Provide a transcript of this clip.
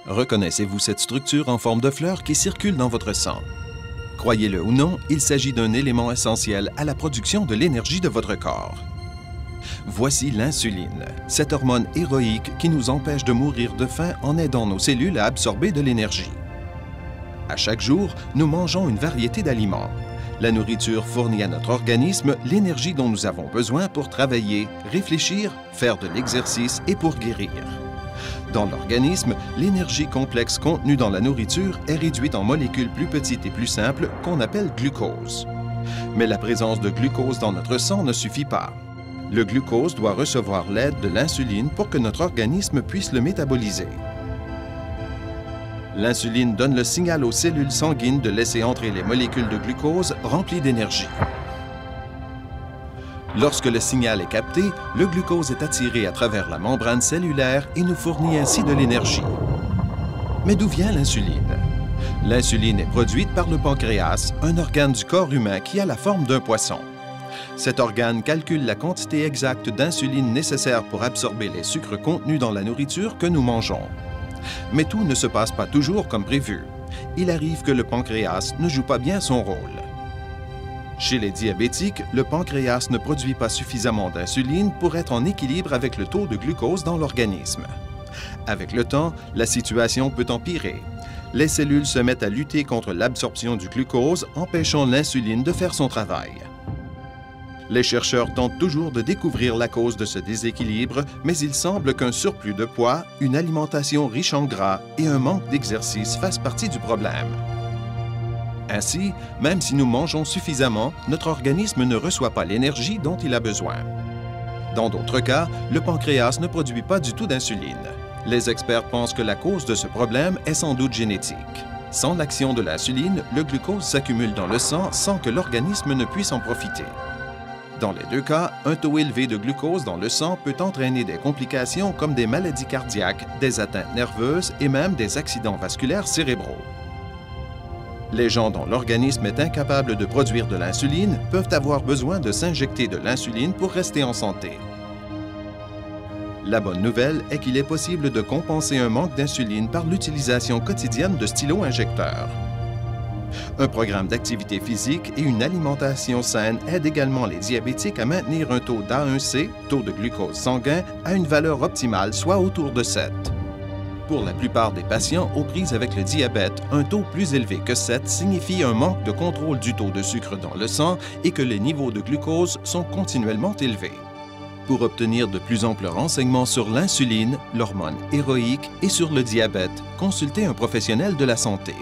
Reconnaissez-vous cette structure en forme de fleur qui circule dans votre sang? Croyez-le ou non, il s'agit d'un élément essentiel à la production de l'énergie de votre corps. Voici l'insuline, cette hormone héroïque qui nous empêche de mourir de faim en aidant nos cellules à absorber de l'énergie. À chaque jour, nous mangeons une variété d'aliments. La nourriture fournit à notre organisme l'énergie dont nous avons besoin pour travailler, réfléchir, faire de l'exercice et pour guérir. Dans l'organisme, l'énergie complexe contenue dans la nourriture est réduite en molécules plus petites et plus simples qu'on appelle glucose. Mais la présence de glucose dans notre sang ne suffit pas. Le glucose doit recevoir l'aide de l'insuline pour que notre organisme puisse le métaboliser. L'insuline donne le signal aux cellules sanguines de laisser entrer les molécules de glucose remplies d'énergie. Lorsque le signal est capté, le glucose est attiré à travers la membrane cellulaire et nous fournit ainsi de l'énergie. Mais d'où vient l'insuline? L'insuline est produite par le pancréas, un organe du corps humain qui a la forme d'un poisson. Cet organe calcule la quantité exacte d'insuline nécessaire pour absorber les sucres contenus dans la nourriture que nous mangeons. Mais tout ne se passe pas toujours comme prévu. Il arrive que le pancréas ne joue pas bien son rôle. Chez les diabétiques, le pancréas ne produit pas suffisamment d'insuline pour être en équilibre avec le taux de glucose dans l'organisme. Avec le temps, la situation peut empirer. Les cellules se mettent à lutter contre l'absorption du glucose, empêchant l'insuline de faire son travail. Les chercheurs tentent toujours de découvrir la cause de ce déséquilibre, mais il semble qu'un surplus de poids, une alimentation riche en gras et un manque d'exercice fassent partie du problème. Ainsi, même si nous mangeons suffisamment, notre organisme ne reçoit pas l'énergie dont il a besoin. Dans d'autres cas, le pancréas ne produit pas du tout d'insuline. Les experts pensent que la cause de ce problème est sans doute génétique. Sans l'action de l'insuline, le glucose s'accumule dans le sang sans que l'organisme ne puisse en profiter. Dans les deux cas, un taux élevé de glucose dans le sang peut entraîner des complications comme des maladies cardiaques, des atteintes nerveuses et même des accidents vasculaires cérébraux. Les gens dont l'organisme est incapable de produire de l'insuline peuvent avoir besoin de s'injecter de l'insuline pour rester en santé. La bonne nouvelle est qu'il est possible de compenser un manque d'insuline par l'utilisation quotidienne de stylo-injecteurs. Un programme d'activité physique et une alimentation saine aident également les diabétiques à maintenir un taux d'A1C, taux de glucose sanguin, à une valeur optimale, soit autour de 7. Pour la plupart des patients aux prises avec le diabète, un taux plus élevé que 7 signifie un manque de contrôle du taux de sucre dans le sang et que les niveaux de glucose sont continuellement élevés. Pour obtenir de plus amples renseignements sur l'insuline, l'hormone héroïque et sur le diabète, consultez un professionnel de la santé.